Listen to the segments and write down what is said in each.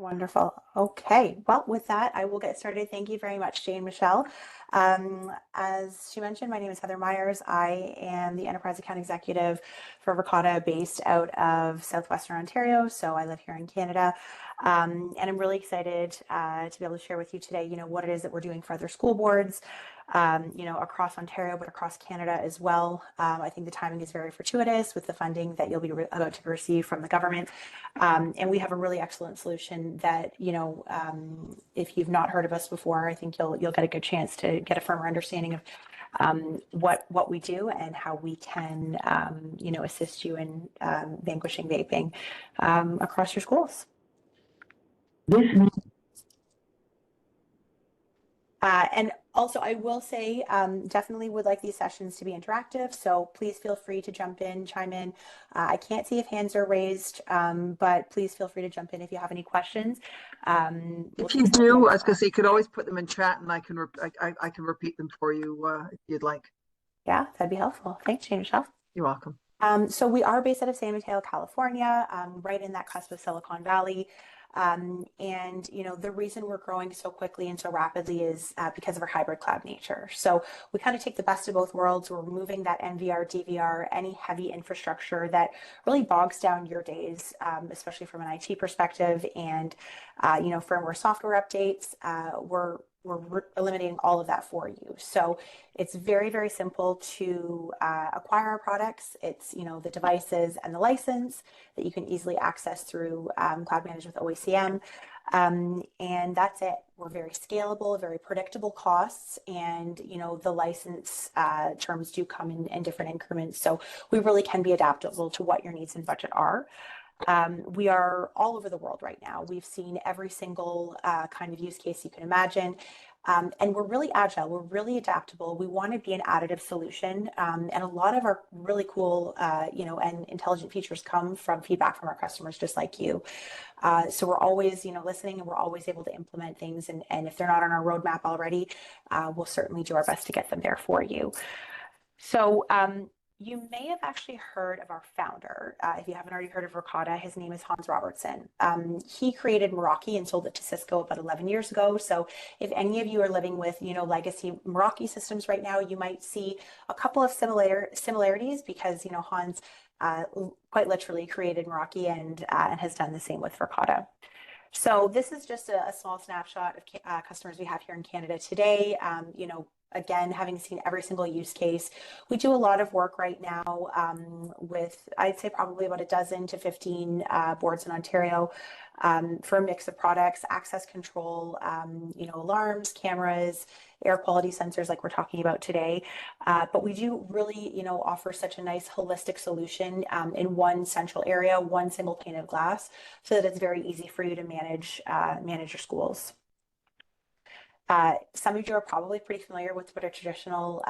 Wonderful. Okay. Well, with that, I will get started. Thank you very much, Jane Michelle. As she mentioned, my name is Heather Myers. I am the Enterprise Account Executive for Verkada based out of Southwestern Ontario. So I live here in Canada. And I'm really excited to be able to share with you today, what it is that we're doing for other school boards, across Ontario, but across Canada as well. I think the timing is very fortuitous with the funding that you'll be about to receive from the government. And we have a really excellent solution that, if you've not heard of us before, I think you'll get a good chance to get a firmer understanding of what we do and how we can, assist you in vanquishing vaping across your schools. This And also, I will say, definitely would like these sessions to be interactive. So please feel free to jump in, chime in. I can't see if hands are raised, but please feel free to jump in if you have any questions. We'll If you take some at the end do, I as was going well. to say you could always put them in chat, and I can repeat them for you if you'd like. Yeah, that'd be helpful. Thanks, Jane Michelle. You're welcome. So we are based out of San Mateo, California, right in that cusp of Silicon Valley. And the reason we're growing so quickly and so rapidly is because of our hybrid cloud nature. So we kind of take the best of both worlds. We're removing that NVR, DVR, any heavy infrastructure that really bogs down your days, especially from an IT perspective, and firmware software updates. We're eliminating all of that for you. So it's very, very simple to acquire our products. It's, the devices and the license that you can easily access through Cloud Managed with OACM. And that's it. We're very scalable, very predictable costs, and the license terms do come in different increments. So we really can be adaptable to what your needs and budget are. We are all over the world right now. We've seen every single kind of use case you can imagine. And we're really agile. We're really adaptable. We want to be an additive solution. And a lot of our really cool, and intelligent features come from feedback from our customers, just like you. So we're always, listening, and we're always able to implement things. And if they're not on our roadmap already, we'll certainly do our best to get them there for you. So you may have actually heard of our founder. If you haven't already heard of Verkada, his name is Hans Robertson. He created Meraki and sold it to Cisco about 11 years ago. So if any of you are living with, legacy Meraki systems right now, you might see a couple of similarities because, Hans quite literally created Meraki and has done the same with Verkada. So this is just a small snapshot of customers we have here in Canada today. Again, having seen every single use case, we do a lot of work right now with, I'd say, probably about a dozen to 15 boards in Ontario for a mix of products, access control, alarms, cameras, air quality sensors like we're talking about today. But we do really, offer such a nice holistic solution in one central area, one single pane of glass, so that it's very easy for you to manage your schools. Some of you are probably pretty familiar with what a traditional,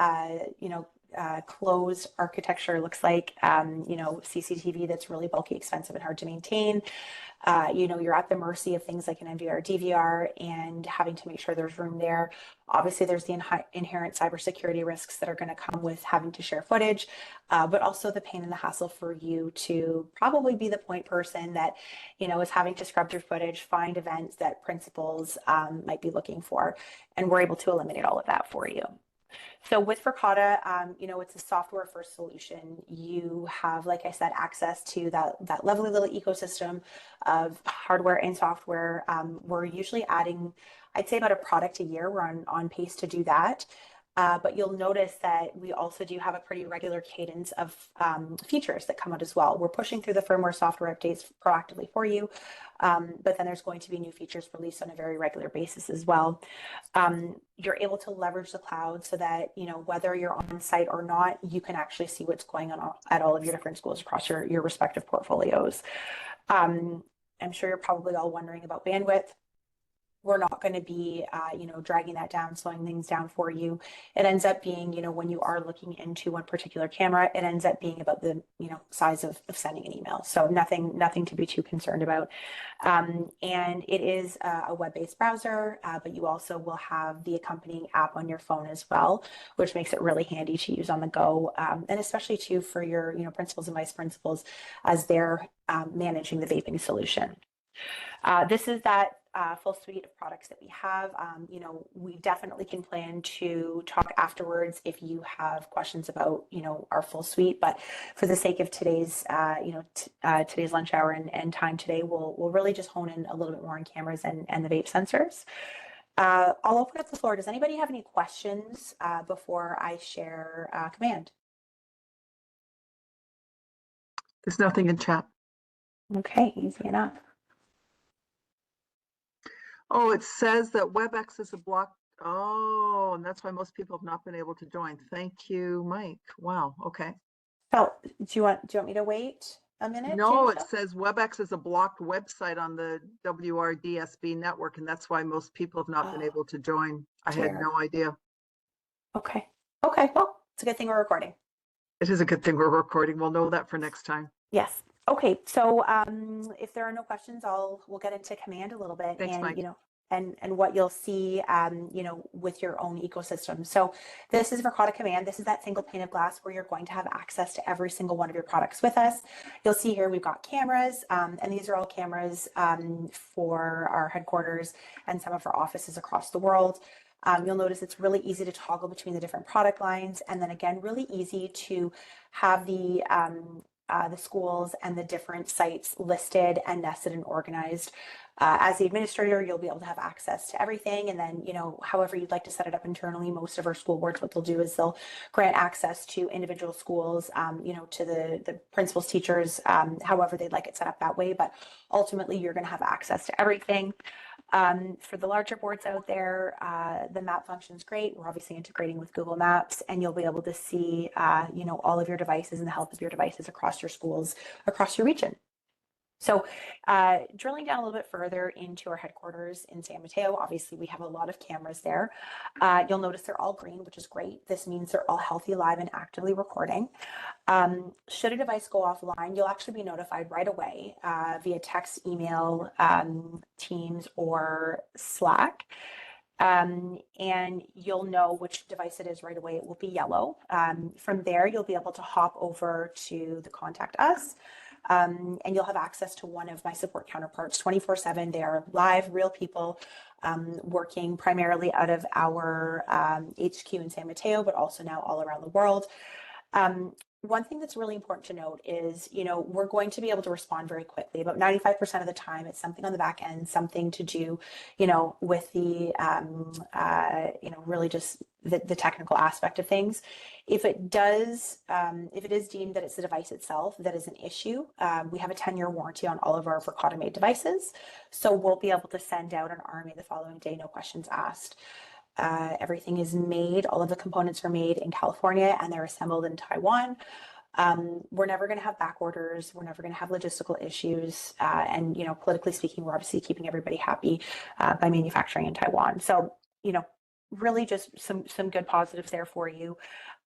closed architecture looks like. CCTV that's really bulky, expensive, and hard to maintain. You're at the mercy of things like an NVR, DVR, and having to make sure there's room there. Obviously, there's the inherent cybersecurity risks that are going to come with having to share footage, but also the pain and the hassle for you to probably be the point person that, is having to scrub through footage, find events that principals might be looking for, and we're able to eliminate all of that for you. So with Verkada, it's a software first solution. You have, like I said, access to that lovely little ecosystem of hardware and software. We're usually adding, I'd say, about a product a year. We're on pace to do that. But you'll notice that we also do have a pretty regular cadence of features that come out as well. We're pushing through the firmware software updates proactively for you, but then there's going to be new features released on a very regular basis as well. You're able to leverage the cloud so that, whether you're on site or not, you can actually see what's going on at all of your different schools across your respective portfolios. I'm sure you're probably all wondering about bandwidth. We're not going to be, dragging that down, slowing things down for you. It ends up being, when you are looking into one particular camera, it ends up being about the, size of sending an email. So nothing to be too concerned about. And it is a web-based browser, but you also will have the accompanying app on your phone as well, which makes it really handy to use on the go. And especially too for your, principals and vice principals as they're managing the vaping solution. This is that full suite of products that we have. We definitely can plan to talk afterwards if you have questions about, our full suite. But for the sake of today's, today's lunch hour and time today, we'll really just hone in a little bit more on cameras and the vape sensors. I'll open up the floor. Does anybody have any questions before I share command? There's nothing in chat. Okay, easy enough. Oh, it says that WebEx is a block. Oh, and that's why most people have not been able to join. Thank you, Mike. Wow. Okay. So, do you want me to wait a minute, No, it Michelle? says WebEx is a blocked website on the WRDSB network, and that's why most people have not been Oh, able to join. I had dear. no idea. Okay. Okay. Well, it's a good thing we're recording. It is a good thing we're recording. We'll know that for next time. Yes. Okay. So, if there are no questions, we'll get into command a little bit, Thanks, and Mike. and what you'll see, with your own ecosystem. So, this is Verkada Command. This is that single pane of glass where you're going to have access to every single one of your products with us. You'll see here we've got cameras, and these are all cameras for our headquarters and some of our offices across the world. You'll notice it's really easy to toggle between the different product lines, and then again, really easy to have the schools and the different sites listed and nested and organized. As the administrator, you'll be able to have access to everything. And then, however you'd like to set it up internally, most of our school boards, what they'll do is they'll grant access to individual schools, to the principals, teachers, however they'd like it set up that way. But ultimately, you're going to have access to everything. For the larger boards out there, the map function is great. We're obviously integrating with Google Maps, and you'll be able to see, all of your devices and the health of your devices across your schools, across your region. So, drilling down a little bit further into our headquarters in San Mateo, obviously we have a lot of cameras there. You'll notice they're all green, which is great. This means they're all healthy, live, and actively recording. Should a device go offline, you'll actually be notified right away via text, email, Teams, or Slack. And you'll know which device it is right away. It will be yellow. From there, you'll be able to hop over to the Contact Us. And you'll have access to one of my support counterparts 24/7. They are live, real people working primarily out of our HQ in San Mateo, but also now all around the world. One thing that's really important to note is, we're going to be able to respond very quickly. About 95% of the time, it's something on the back end, something to do, with the, really just the technical aspect of things. If it is deemed that it's the device itself that is an issue, we have a 10-year warranty on all of our Verkada made devices. So we'll be able to send out an RMA the following day, no questions asked. Everything is made, all of the components are made in California and they're assembled in Taiwan. We're never going to have back orders. We're never going to have logistical issues. And, politically speaking, we're obviously keeping everybody happy by manufacturing in Taiwan. So, really just some good positives there for you.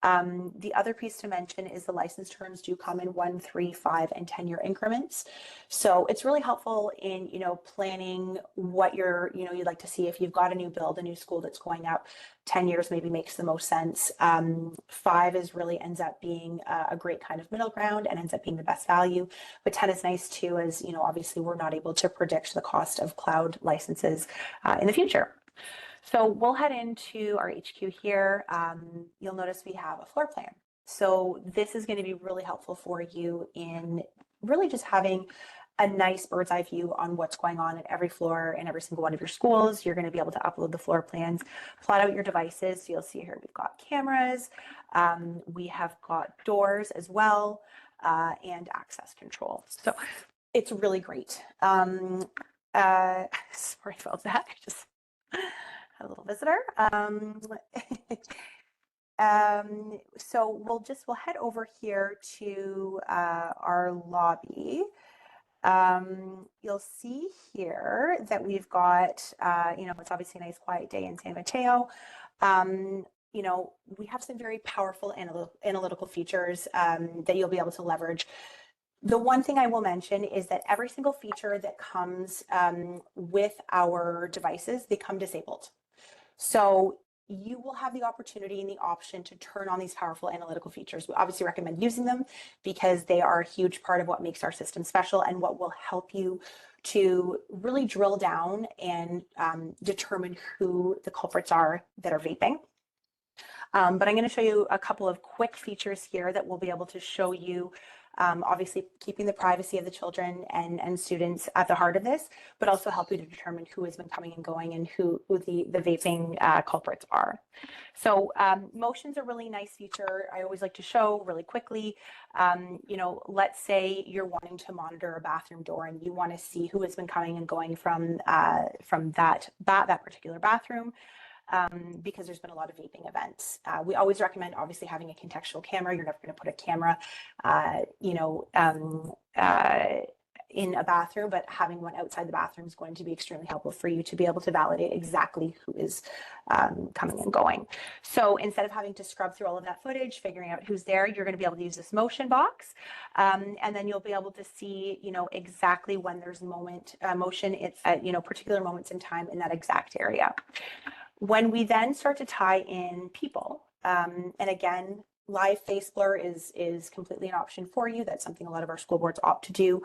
The other piece to mention is the license terms do come in 1, 3, 5, and 10-year increments. So it's really helpful in, planning what you'd like to see. If you've got a new build, a new school that's going up, 10 years maybe makes the most sense. 5 ends up being a great kind of middle ground and ends up being the best value. But 10 is nice too, as, obviously we're not able to predict the cost of cloud licenses in the future. So we'll head into our HQ here. You'll notice we have a floor plan. So this is going to be really helpful for you in really just having a nice bird's eye view on what's going on at every floor in every single one of your schools. You're going to be able to upload the floor plans, plot out your devices. So you'll see here we've got cameras, we have got doors as well, and access control. So it's really great. Sorry about that. I just a little visitor. So we'll head over here to our lobby. You'll see here that we've got, it's obviously a nice quiet day in San Mateo. We have some very powerful analytical features that you'll be able to leverage. The one thing I will mention is that every single feature that comes with our devices, they come disabled. So you will have the opportunity and the option to turn on these powerful analytical features. We obviously recommend using them because they are a huge part of what makes our system special and what will help you to really drill down and determine who the culprits are that are vaping. But I'm going to show you a couple of quick features here that will be able to show you, obviously keeping the privacy of the children and students at the heart of this, but also help you to determine who has been coming and going and who the vaping culprits are. So motion's a really nice feature. I always like to show really quickly. You know, let's say you're wanting to monitor a bathroom door and you want to see who has been coming and going from that particular bathroom. Because there's been a lot of vaping events. We always recommend obviously having a contextual camera. You're never going to put a camera, in a bathroom, but having one outside the bathroom is going to be extremely helpful for you to be able to validate exactly who is coming and going. So instead of having to scrub through all of that footage, figuring out who's there, you're going to be able to use this motion box, and then you'll be able to see, you know, exactly when there's motion. It's at, you know, particular moments in time in that exact area. When we then start to tie in people, and again, live face blur is completely an option for you. That's something a lot of our school boards opt to do,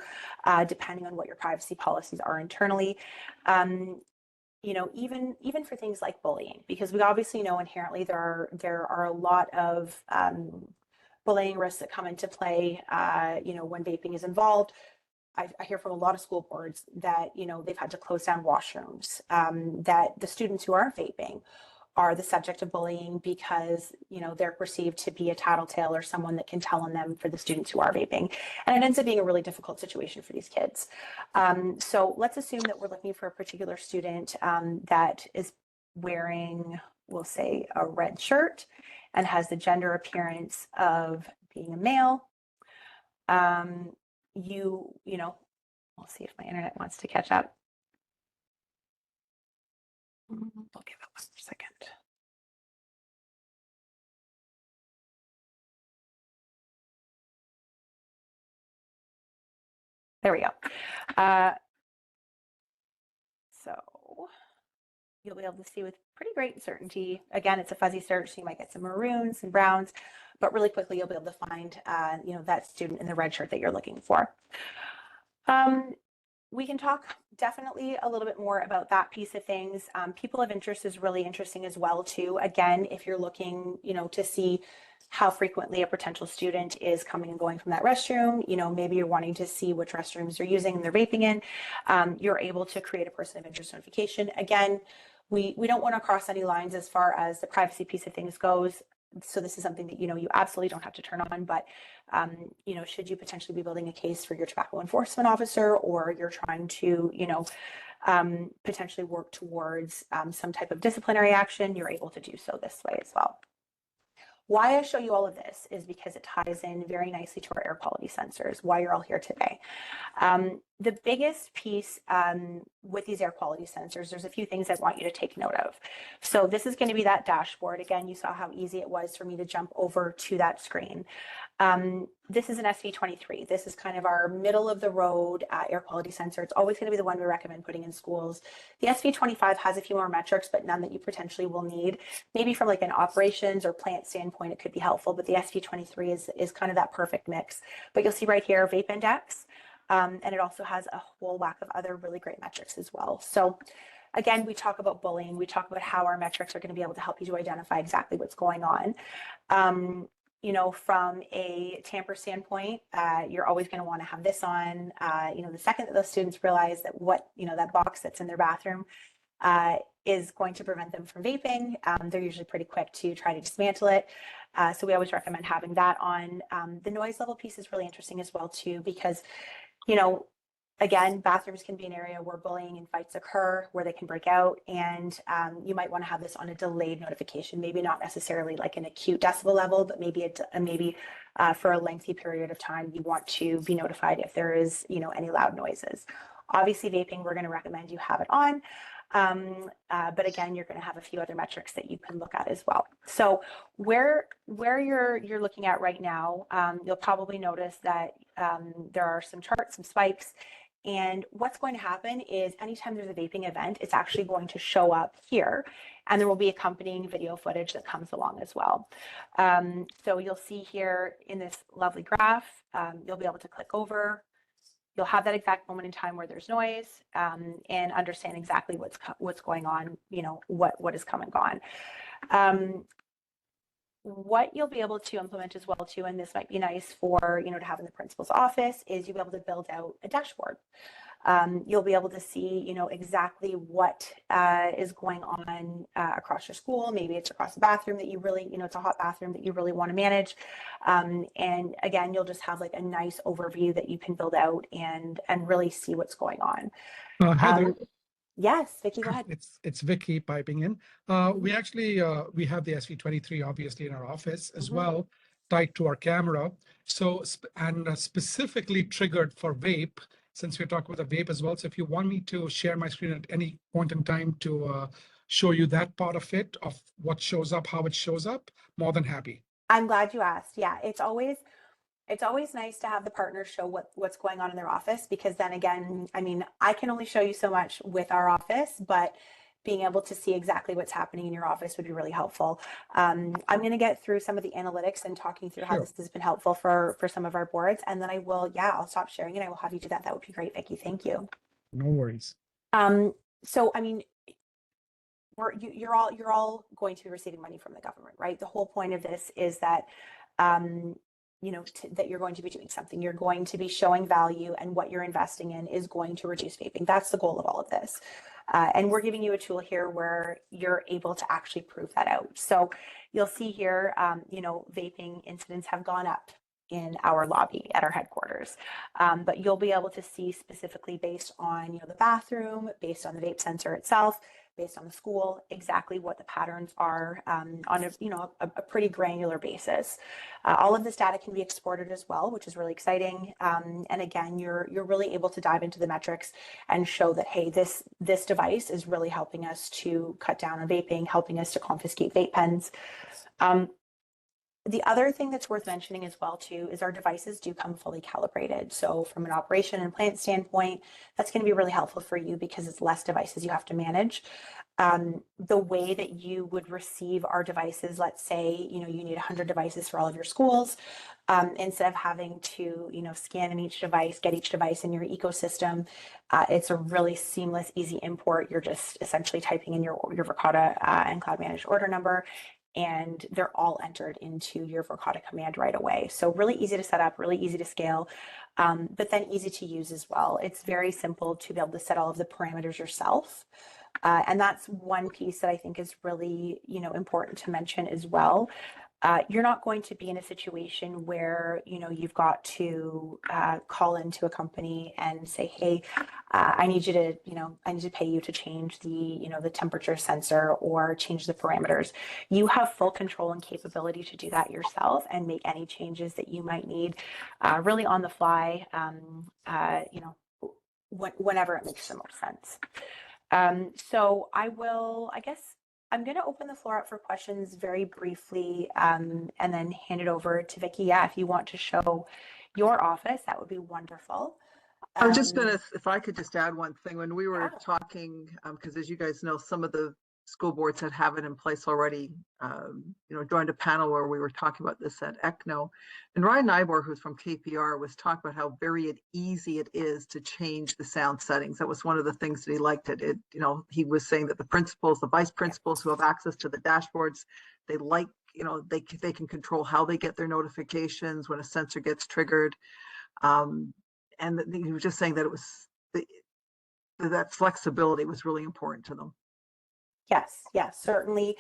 depending on what your privacy policies are internally. You know, even for things like bullying, because we obviously know inherently there are a lot of bullying risks that come into play, you know, when vaping is involved. I hear from a lot of school boards that, you know, they've had to close down washrooms, that the students who aren't vaping are the subject of bullying because, you know, they're perceived to be a tattletale or someone that can tell on them for the students who are vaping. And it ends up being a really difficult situation for these kids. So let's assume that we're looking for a particular student that is wearing, we'll say, a red shirt and has the gender appearance of being a male. You know, we'll see if my internet wants to catch up. We'll give it 1 second. There we go. So you'll be able to see with pretty great certainty. Again, it's a fuzzy search, so you might get some maroons and browns, but really quickly you'll be able to find, you know, that student in the red shirt that you're looking for. We can talk definitely a little bit more about that piece of things. People of interest is really interesting as well too. Again, if you're looking, you know, to see how frequently a potential student is coming and going from that restroom, you know, maybe you're wanting to see which restrooms they're using and they're vaping in, you're able to create a person of interest notification. Again, we don't want to cross any lines as far as the privacy piece of things goes. So this is something that, you know, you absolutely don't have to turn on, but, you know, should you potentially be building a case for your tobacco enforcement officer, or you're trying to, you know, potentially work towards some type of disciplinary action, you're able to do so this way as well. Why I show you all of this is because it ties in very nicely to our air quality sensors, why you're all here today. The biggest piece with these air quality sensors, there's a few things I want you to take note of. So this is going to be that dashboard. Again, you saw how easy it was for me to jump over to that screen. This is an SV23. This is kind of our middle of the road air quality sensor. It's always going to be the one we recommend putting in schools. The SV25 has a few more metrics, but none that you potentially will need. Maybe from like an operations or plant standpoint, it could be helpful, but the SV23 is kind of that perfect mix. But you'll see right here, vape index, and it also has a whole whack of other really great metrics as well. So again, we talk about bullying. We talk about how our metrics are going to be able to help you to identify exactly what's going on. You know, from a tamper standpoint, you're always going to want to have this on. You know, the second that those students realize that that box that's in their bathroom is going to prevent them from vaping, they're usually pretty quick to try to dismantle it. So we always recommend having that on. The noise level piece is really interesting as well too, because, you know, again, bathrooms can be an area where bullying and fights occur, where they can break out, and you might want to have this on a delayed notification, maybe not necessarily like an acute decibel level, but maybe for a lengthy period of time, you want to be notified if there is, you know, any loud noises. Obviously, vaping, we're going to recommend you have it on. But again, you're going to have a few other metrics that you can look at as well. So where you're looking at right now, you'll probably notice that there are some charts, some spikes, And what's going to happen is anytime there's a vaping event, it's actually going to show up here, and there will be accompanying video footage that comes along as well. So you'll see here in this lovely graph, you'll be able to click over. You'll have that exact moment in time where there's noise, and understand exactly what's going on, what is come and gone. What you'll be able to implement as well too, and this might be nice for, to have in the principal's office, is you'll be able to build out a dashboard. You'll be able to see, exactly what is going on across your school. Maybe it's across the bathroom that you really, it's a hot bathroom that you really want to manage. And again, you'll just have like a nice overview that you can build out and really see what's going on. Heather, Yes, Vicky, go ahead. it's Vicky piping in. We actually we have the SV23 obviously in our office as well, tied to our camera. So specifically triggered for vape, since we're talking about the vape as well. So if you want me to share my screen at any point in time to show you that part of it, of what shows up, how it shows up, more than happy. I'm glad you asked. Yeah, it's always nice to have the partners show what's going on in their office, because then again, I mean, I can only show you so much with our office, but being able to see exactly what's happening in your office would be really helpful. I'm going to get through some of the analytics and talking through how this has been helpful for some of our boards, and then I'll stop sharing and I will have you do that. That would be great, Vicky. Thank you. No worries. So I mean, you're all going to be receiving money from the government, right? The whole point of this is that that you're going to be doing something. You're going to be showing value, and what you're investing in is going to reduce vaping. That's the goal of all of this. And we're giving you a tool here where you're able to actually prove that out. So you'll see here, vaping incidents have gone up in our lobby at our headquarters. But you'll be able to see specifically based on, the bathroom, based on the vape sensor itself, based on the school, exactly what the patterns are on a pretty granular basis. All of this data can be exported as well, which is really exciting. And again, you're really able to dive into the metrics and show that, hey, this device is really helping us to cut down on vaping, helping us to confiscate vape pens. The other thing that's worth mentioning as well too is our devices do come fully calibrated. So from an operation and plant standpoint, that's going to be really helpful for you because it's less devices you have to manage. The way that you would receive our devices, let's say, you need 100 devices for all of your schools, instead of having to, scan in each device, get each device in your ecosystem, it's a really seamless, easy import. You're just essentially typing in your Verkada and cloud managed order number, and they're all entered into your Verkada command right away. So really easy to set up, really easy to scale, but then easy to use as well. It's very simple to be able to set all of the parameters yourself. And that's one piece that I think is really, important to mention as well. You're not going to be in a situation where, you've got to call into a company and say, hey, I need to pay you to change the temperature sensor or change the parameters. You have full control and capability to do that yourself and make any changes that you might need really on the fly, whenever it makes the most sense. So I guess I'm going to open the floor up for questions very briefly, and then hand it over to Vicky. Yeah, if you want to show your office, that would be wonderful. I was just gonna, if I could just add one thing, when we were talking, because as you guys know, some of the school boards that have it in place already, joined a panel where we were talking about this at ECNO, and Ryan Nybor, who's from KPR, was talking about how very easy it is to change the sound settings. That was one of the things that he liked. He was saying that the principals, the vice principals who have access to the dashboards, they like, they can control how they get their notifications when a sensor gets triggered. And he was just saying that it was that flexibility was really important to them. Yes, certainly.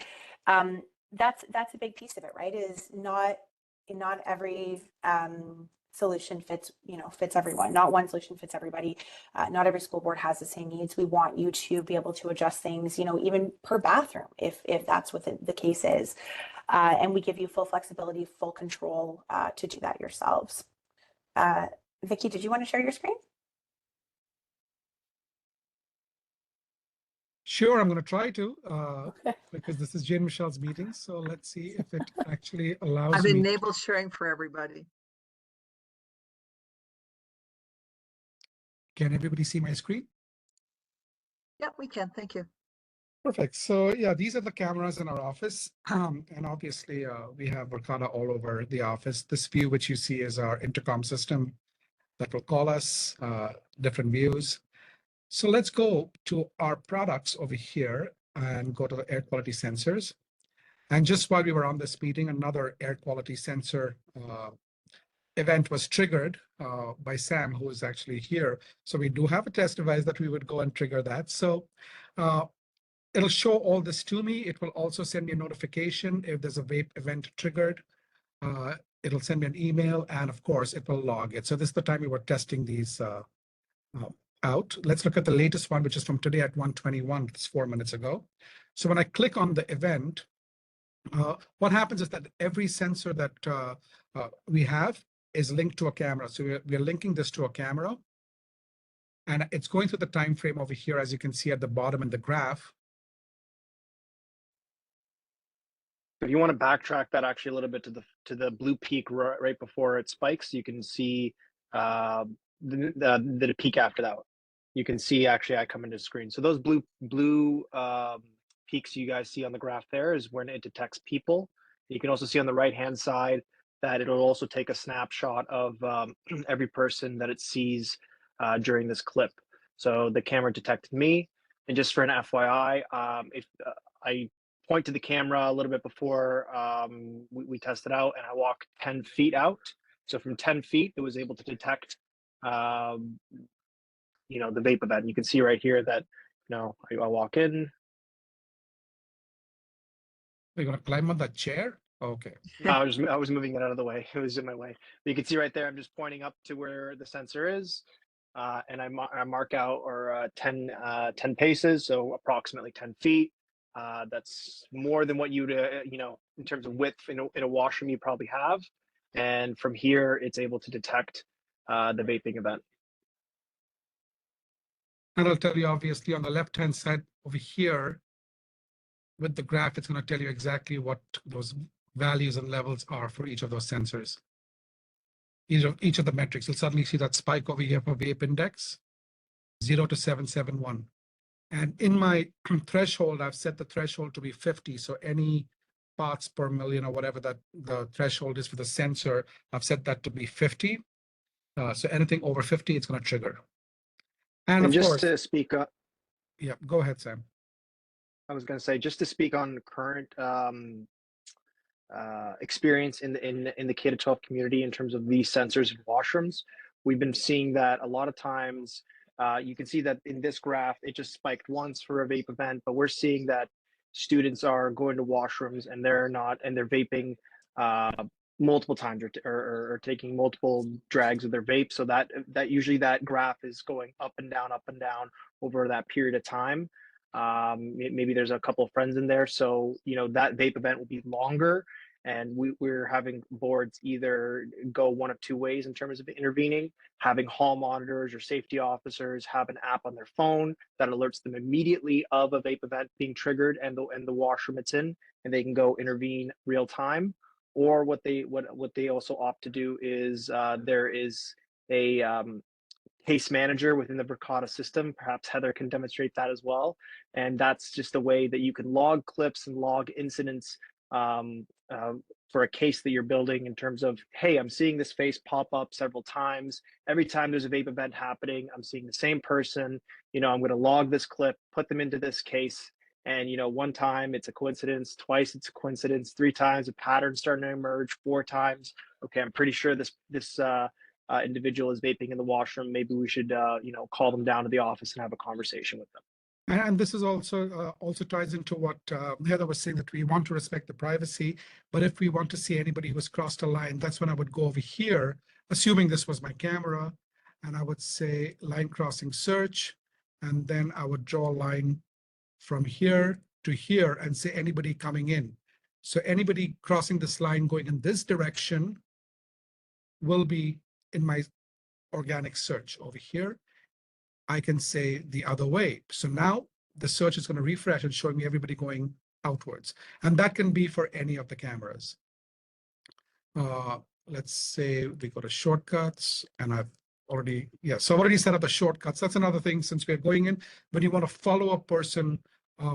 That's a big piece of it, right? Is not every solution fits everyone. Not one solution fits everybody. Not every school board has the same needs. We want you to be able to adjust things, even per bathroom, if that's what the case is. And we give you full flexibility, full control to do that yourselves. Vicky, did you want to share your screen? Sure, I'm going to try to, because this is Jane Michelle's meeting. So let's see if it actually allows I've me. enabled sharing for everybody. Can everybody see my screen? Yeah, we can. Thank you. Perfect. So yeah, these are the cameras in our office. And obviously we have Verkada all over the office. This view, which you see, is our intercom system that will call us, different views. So let's go to our products over here and go to the air quality sensors. And just while we were on this meeting, another air quality sensor event was triggered by Sam, who is actually here. So we do have a test device that we would go and trigger that. So it'll show all this to me. It will also send me a notification if there's a vape event triggered. It'll send me an email, and of course, it will log it. So this is the time we were testing these out. Let's look at the latest one, which is from today at 1:21. It's 4 minutes ago. So when I click on the event, what happens is that every sensor that we have is linked to a camera. So we're linking this to a camera, and it's going through the time frame over here, as you can see at the bottom in the graph. If you want to backtrack that actually a little bit to the blue peak right before it spikes, you can see the peak after that. You can see actually I come into the screen. So those blue peaks you guys see on the graph there is when it detects people. You can also see on the right hand side that it'll also take a snapshot of every person that it sees during this clip. So the camera detected me, and just for an FYI, if I point to the camera a little bit before we tested out, and I walk 10 feet out. So from 10 feet, it was able to detect, the vape event. You can see right here that, I walk in. We're going to climb on that chair. Okay. I was moving it out of the way. It was in my way. But you can see right there, I'm just pointing up to where the sensor is. And I mark out 10 paces, so approximately 10 feet. That's more than what you'd, in terms of width in a washroom you probably have. And from here, it's able to detect the vaping event. And I'll tell you, obviously, on the left-hand side over here, with the graph, it's going to tell you exactly what those values and levels are for each of those sensors. Each of the metrics, you'll suddenly see that spike over here for vape index, 0 to 771. And in my threshold, I've set the threshold to be 50. So any parts per million or whatever that the threshold is for the sensor, I've set that to be 50. So anything over 50, it's going to trigger. And of just course, to speak up. Yeah, go ahead, Sam. I was going to say, just to speak on current experience in the K-12 community in terms of these sensors in washrooms, we've been seeing that a lot of times. You can see that in this graph, it just spiked once for a vape event, but we're seeing that students are going to washrooms and they're vaping multiple times or taking multiple drags of their vape. So that usually that graph is going up and down over that period of time. Maybe there's a couple of friends in there, so that vape event will be longer, and we're having boards either go one of two ways in terms of intervening, having hall monitors or safety officers have an app on their phone that alerts them immediately of a vape event being triggered and the washroom it's in, and they can go intervene real time. Or what they also opt to do is there is a case manager within the Verkada system. Perhaps Heather can demonstrate that as well. And that's just a way that you can log clips and log incidents for a case that you're building in terms of, hey, I'm seeing this face pop up several times. Every time there's a vape event happening, I'm seeing the same person. I'm going to log this clip, put them into this case. And, one time it's a coincidence, twice it's a coincidence, 3 times a pattern starting to emerge, 4 times. Okay, I'm pretty sure this individual is vaping in the washroom. Maybe we should, call them down to the office and have a conversation with them. And this is also ties into what Heather was saying, that we want to respect the privacy. But if we want to see anybody who has crossed a line, that's when I would go over here, assuming this was my camera, and I would say line crossing search, and then I would draw a line from here to here and say anybody coming in. So anybody crossing this line going in this direction will be in my organic search over here. I can say the other way. So now the search is going to refresh and show me everybody going outwards. And that can be for any of the cameras. Let's say we go to shortcuts and I've already, yeah, so I've already set up the shortcuts. That's another thing since we're going in. When you want to follow a person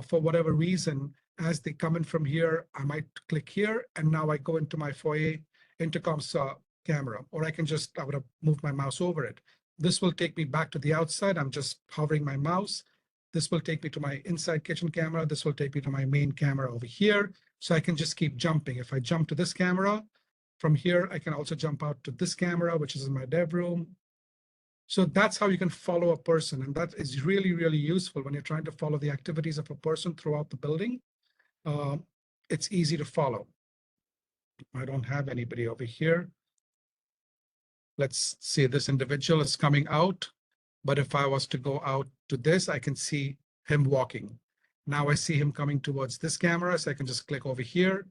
for whatever reason, as they come in from here, I might click here, and now I go into my foyer intercoms camera, or I would have moved my mouse over it. This will take me back to the outside. I'm just hovering my mouse. This will take me to my inside kitchen camera. This will take me to my main camera over here. So I can just keep jumping. If I jump to this camera, from here, I can also jump out to this camera, which is in my dev room. So that's how you can follow a person. And that is really, really useful when you're trying to follow the activities of a person throughout the building. It's easy to follow. I don't have anybody over here. Let's see, this individual is coming out. But if I was to go out to this, I can see him walking. Now I see him coming towards this camera, so I can just click over here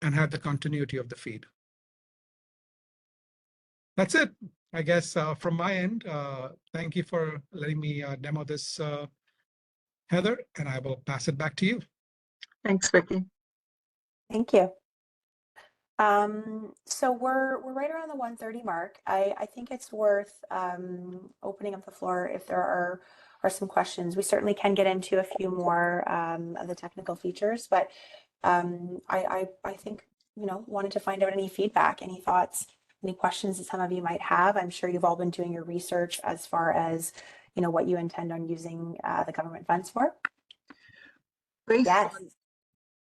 and have the continuity of the feed. That's it, I guess, from my end. Thank you for letting me demo this, Heather, and I will pass it back to you. Thanks, Vicky. Thank you. So we're right around the 1:30 mark. I think it's worth opening up the floor if there are some questions. We certainly can get into a few more of the technical features, but I think, wanted to find out any feedback, any thoughts, any questions that some of you might have. I'm sure you've all been doing your research as far as, what you intend on using the government funds for. Yes.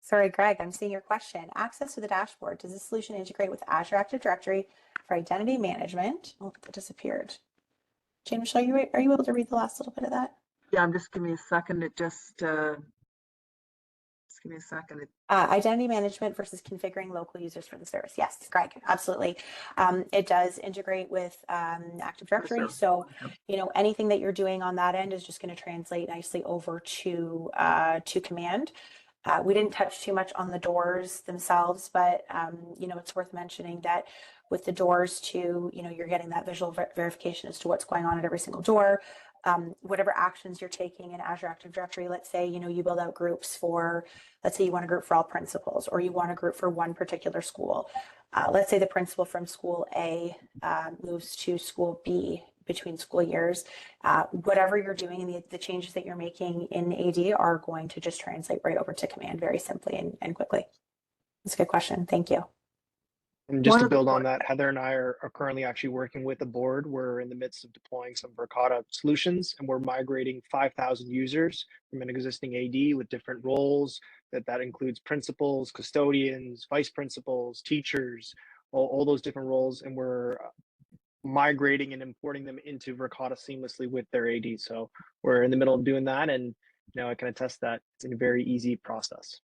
Sorry, Greg, I'm seeing your question. Access to the dashboard. Does this solution integrate with Azure Active Directory for identity management? Oh, that disappeared. Jane Michelle, are you able to read the last little bit of that? Yeah, just give me a second. It just give me a second. Identity management versus configuring local users for the service. Yes, Greg, absolutely. It does integrate with Active Directory. So, anything that you're doing on that end is just going to translate nicely over to command. We didn't touch too much on the doors themselves, but it's worth mentioning that with the doors too, you're getting that visual verification as to what's going on at every single door. Whatever actions you're taking in Azure Active Directory, let's say, you build out groups for, let's say you want a group for all principals, or you want a group for one particular school. Let's say the principal from school A moves to school B between school years. Whatever you're doing and the changes that you're making in AD are going to just translate right over to command very simply and quickly. That's a good question. Thank you. And just to build on that, Heather and I are currently actually working with the board. We're in the midst of deploying some Verkada solutions, and we're migrating 5,000 users from an existing AD with different roles. That includes principals, custodians, vice principals, teachers, all those different roles. And we're migrating and importing them into Verkada seamlessly with their AD. So we're in the middle of doing that, and I can attest that it's a very easy process.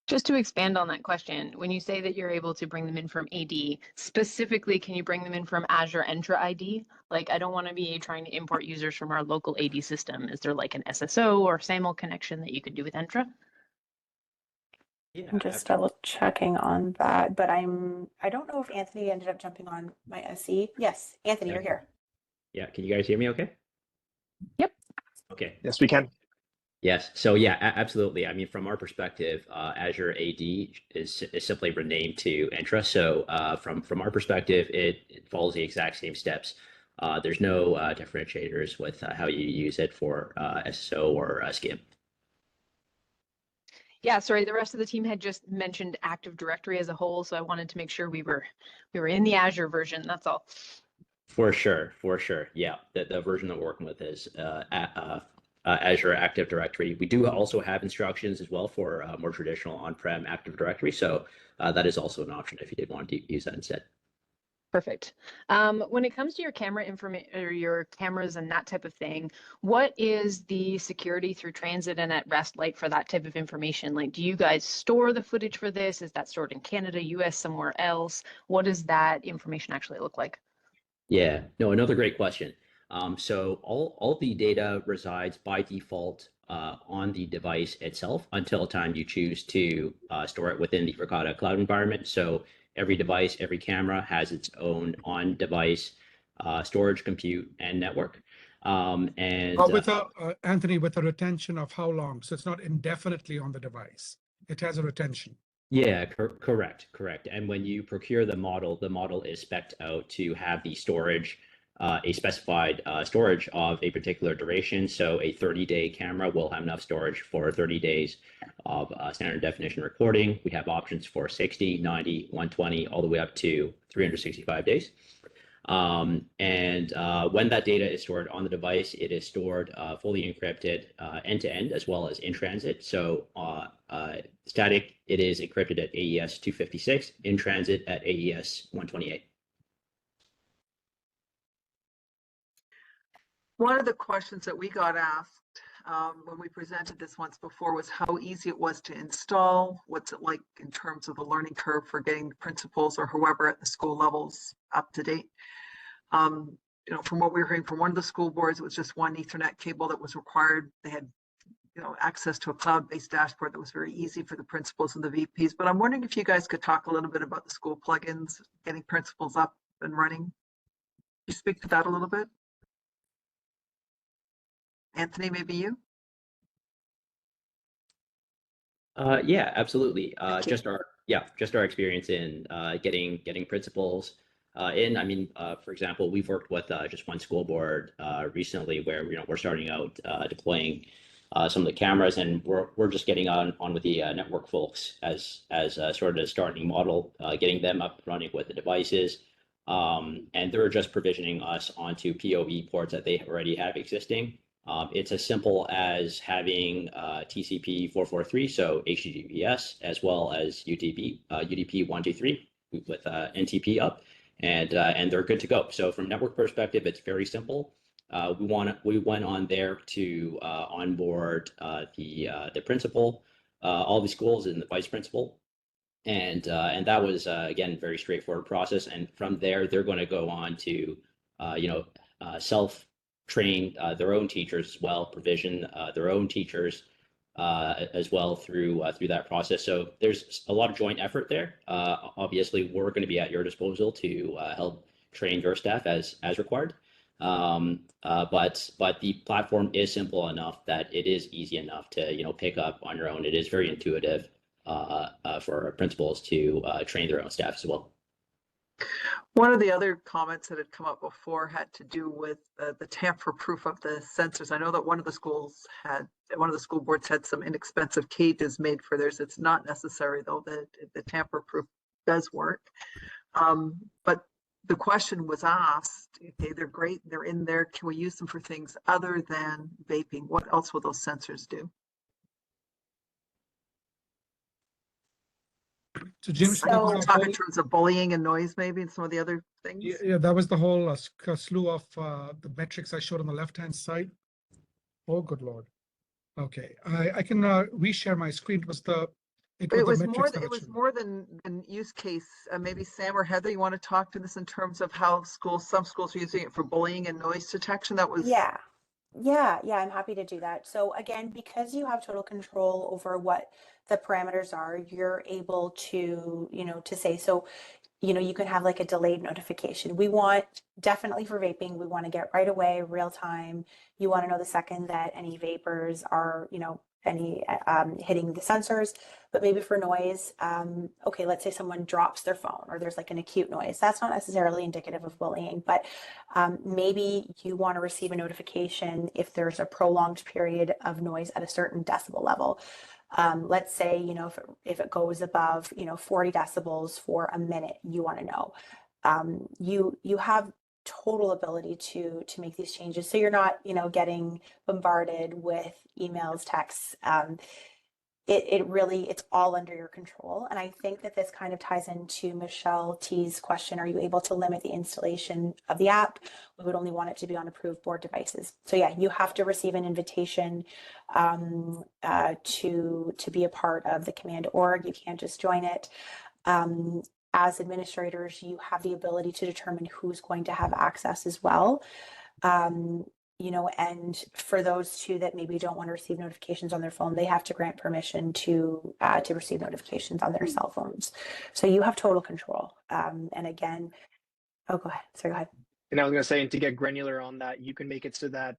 Just to expand on that question, when you say that you're able to bring them in from AD, specifically, can you bring them in from Azure Entra ID? Like, I don't want to be trying to import users from our local AD system. Is there like an SSO or SAML connection that you could do with Entra? Yeah, I'm just double checking on that, but I don't know if Anthony ended up jumping on my SE. Yes, Anthony, you're here. Yeah, can you guys hear me okay? Yep. Okay. Yes, we can. Yes, so yeah, absolutely. I mean, from our perspective, Azure AD is simply renamed to Entra. So from our perspective, it follows the exact same steps. There's no differentiators with how you use it for SSO or SCIM. Yeah, sorry, the rest of the team had just mentioned Active Directory as a whole, so I wanted to make sure we were in the Azure version. That's all. For sure. Yeah, the version that we're working with is Azure Active Directory. We do also have instructions as well for more traditional on-prem Active Directory, so that is also an option if you did want to use that instead. Perfect. When it comes to your camera information or your cameras and that type of thing, what is the security through transit and at rest like for that type of information? Like, do you guys store the footage for this? Is that stored in Canada, US, somewhere else? What does that information actually look like? Yeah, no, another great question. So all the data resides by default on the device itself until the time you choose to store it within the Verkada cloud environment. So every device, every camera has its own on-device storage, compute, and network. Anthony, with a retention of how long? So it's not indefinitely on the device. It has a retention. Yeah, correct. And when you procure the model is spec'd out to have the storage, a specified storage of a particular duration. So a 30-day camera will have enough storage for 30 days of standard definition recording. We have options for 60, 90, 120, all the way up to 365 days. And when that data is stored on the device, it is stored fully encrypted end to end as well as in transit. So static, it is encrypted at AES 256, in transit at AES 128. One of the questions that we got asked when we presented this once before was how easy it was to install. What's it like in terms of the learning curve for getting principals or whoever at the school levels up to date? You know, from what we were hearing from one of the school boards, it was just one Ethernet cable that was required. They had, you know, access to a cloud-based dashboard that was very easy for the principals and the VPs. But I'm wondering if you guys could talk a little bit about the school plugins, getting principals up and running. Can you speak to that a little bit? Anthony, maybe you? Yeah, absolutely. Thank you. Just our experience in getting principals in. I mean, for example, we've worked with just one school board recently where we're starting out deploying some of the cameras, and we're just getting on with the network folks as sort of a starting model, getting them up and running with the devices. And they're just provisioning us onto PoE ports that they already have existing. It's as simple as having TCP 443, so HTTPS, as well as UDP 123 with NTP up, and they're good to go. So from network perspective, it's very simple. We went on there to onboard the principal, all the schools, and the vice principal. And that was again very straightforward process. And from there, they're going to go on to self train their own teachers as well, provision their own teachers as well through that process. So there's a lot of joint effort there. Obviously, we're going to be at your disposal to help train your staff as required. But the platform is simple enough that it is easy enough to pick up on your own. It is very intuitive for principals to train their own staff as well. One of the other comments that had come up before had to do with the tamper proof of the sensors. I know that one of the school boards had some inexpensive cages made for theirs. It's not necessary though that the tamper proof does work. But the question was asked, okay, they're great, they're in there. Can we use them for things other than vaping? What else will those sensors do? So Jim, I think we'll talk in terms of bullying and noise maybe and some of the other things. Yeah, that was the whole slew of the metrics I showed on the left-hand side. Oh, good Lord. Okay, I can reshare my screen. It was more than use case. Maybe Sam or Heather, you want to talk to this in terms of how some schools are using it for bullying and noise detection? That was Yeah, I'm happy to do that. So again, because you have total control over what the parameters are, you're able to, to say, so, you can have like a delayed notification. We want, definitely for vaping, we want to get right away, real time. You want to know the second that any vapors are, any hitting the sensors. But maybe for noise, okay, let's say someone drops their phone or there's like an acute noise. That's not necessarily indicative of bullying, but maybe you want to receive a notification if there's a prolonged period of noise at a certain decibel level. Let's say, if it goes above, 40 decibels for a minute, you want to know. You have total ability to make these changes, so you're not, getting bombarded with emails, texts. It's all under your control. And I think that this kind of ties into Michelle T's question: are you able to limit the installation of the app? We would only want it to be on approved board devices. So yeah, you have to receive an invitation to be a part of the Command org. You can't just join it. As administrators, you have the ability to determine who's going to have access as well. And for those two that maybe don't want to receive notifications on their phone, they have to grant permission to receive notifications on their cell phones. So you have total control. And again, go ahead. Sorry, go ahead. And I was going to say, and to get granular on that, you can make it so that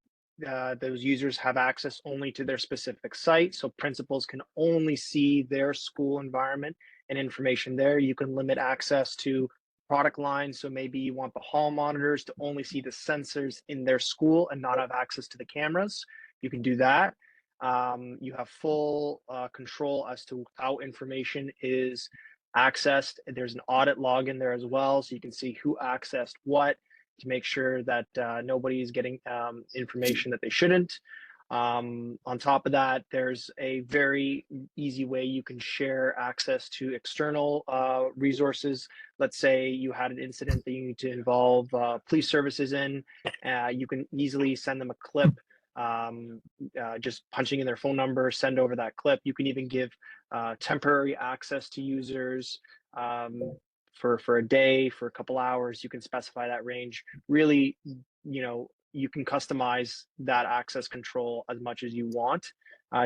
those users have access only to their specific site. So principals can only see their school environment and information there. You can limit access to product lines. So maybe you want the hall monitors to only see the sensors in their school and not have access to the cameras. You can do that. You have full control as to how information is accessed. There's an audit log in there as well, so you can see who accessed what to make sure that nobody is getting information that they shouldn't. On top of that, there's a very easy way you can share access to external resources. Let's say you had an incident that you need to involve police services in. You can easily send them a clip, just punching in their phone number, send over that clip. You can even give temporary access to users for a day, for a couple hours. You can specify that range. Really, you can customize that access control as much as you want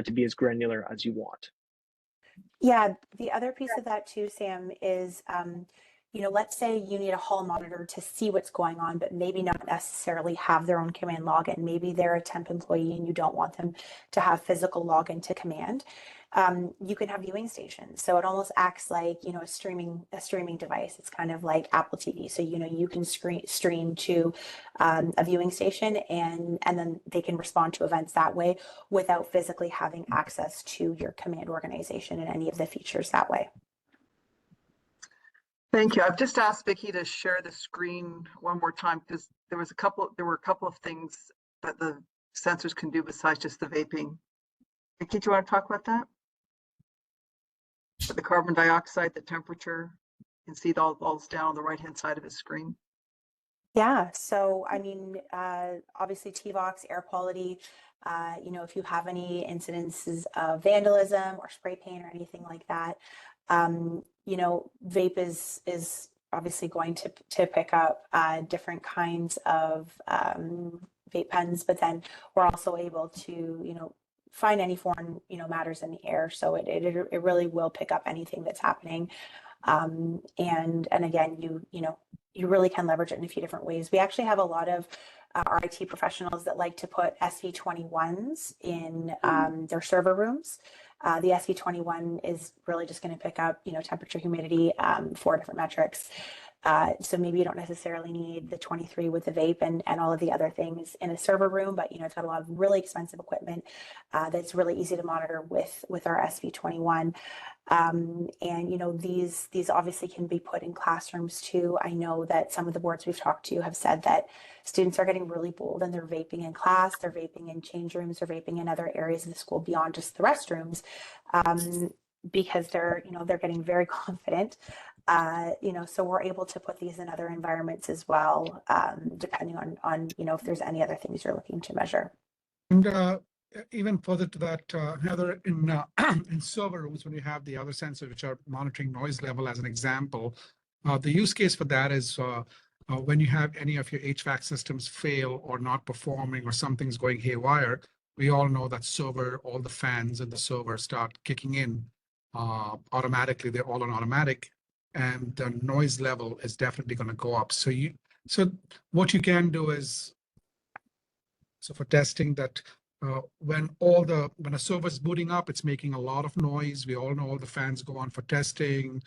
to be as granular as you want. Yeah, the other piece of that too, Sam, is, let's say you need a hall monitor to see what's going on, but maybe not necessarily have their own command login. Maybe they're a temp employee and you don't want them to have physical login to command. You can have viewing stations. So it almost acts like, a streaming device. It's kind of like Apple TV. So, you can stream to a viewing station and then they can respond to events that way without physically having access to your command organization and any of the features that way. Thank you. I've just asked Vicki to share the screen one more time because there were a couple of things that the sensors can do besides just the vaping. Vicki, do you want to talk about that? The carbon dioxide, the temperature, you can see it all down on the right-hand side of his screen. Yeah, so obviously TVOX, air quality, if you have any incidences of vandalism or spray paint or anything like that, vape is obviously going to pick up different kinds of vape pens, but then we're also able to, find any foreign, matters in the air. So it really will pick up anything that's happening. And again, you really can leverage it in a few different ways. We actually have a lot of our IT professionals that like to put SV21s in their server rooms. The SV21 is really just going to pick up, temperature, humidity, 4 different metrics. So maybe you don't necessarily need the 23 with the vape and all of the other things in a server room, but it's got a lot of really expensive equipment that's really easy to monitor with our SV21. And these obviously can be put in classrooms too. I know that some of the boards we've talked to have said that students are getting really bold and they're vaping in class, they're vaping in change rooms, they're vaping in other areas of the school beyond just the restrooms, because they're getting very confident. So we're able to put these in other environments as well, depending on if there's any other things you're looking to measure. And even further to that, Heather, in server rooms, when you have the other sensors which are monitoring noise level as an example, the use case for that is when you have any of your HVAC systems fail or not performing or something's going haywire. We all know that server, all the fans in the server start kicking in automatically. They're all on automatic, and the noise level is definitely going to go up. So what you can do is, so for testing that, when a server is booting up, it's making a lot of noise. We all know all the fans go on for testing,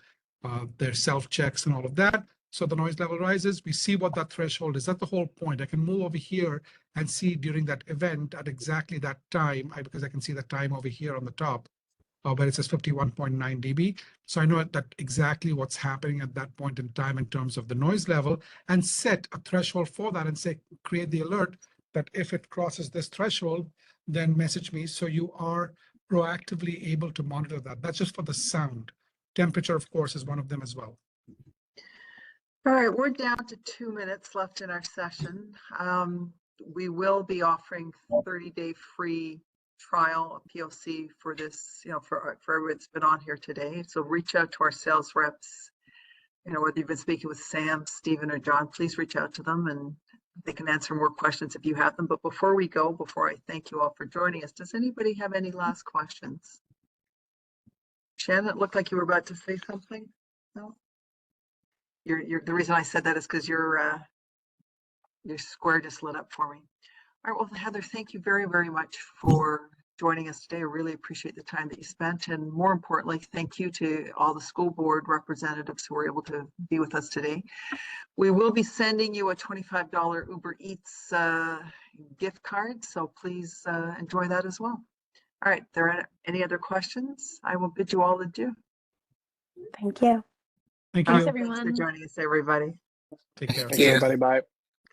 their self checks and all of that. So the noise level rises. We see what that threshold is. That's the whole point. I can move over here and see during that event at exactly that time, because I can see the time over here on the top, where it says 51.9 dB. So I know that exactly what's happening at that point in time in terms of the noise level, and set a threshold for that and say, create the alert that if it crosses this threshold, then message me. So you are proactively able to monitor that. That's just for the sound. Temperature, of course, is one of them as well. All right, we're down to 2 minutes left in our session. We will be offering 30-day free trial, a POC for this, for everyone that's been on here today. So reach out to our sales reps, whether you've been speaking with Sam, Stephen, or John, please reach out to them and they can answer more questions if you have them. But before we go, before I thank you all for joining us, does anybody have any last questions? Shannon, it looked like you were about to say something. No? The reason I said that is because your square just lit up for me. All right, well, Heather, thank you very, very much for joining us today. I really appreciate the time that you spent. And more importantly, thank you to all the school board representatives who were able to be with us today. We will be sending you a $25 Uber Eats gift card, so please enjoy that as well. All right, there are any other questions? I will bid you all adieu. Thank you. Thank Thanks, you. everyone. Thanks for joining us, everybody. Take care. Thanks, everybody. Bye.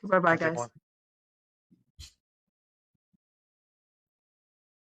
Bye-bye, Thanks, guys. everyone.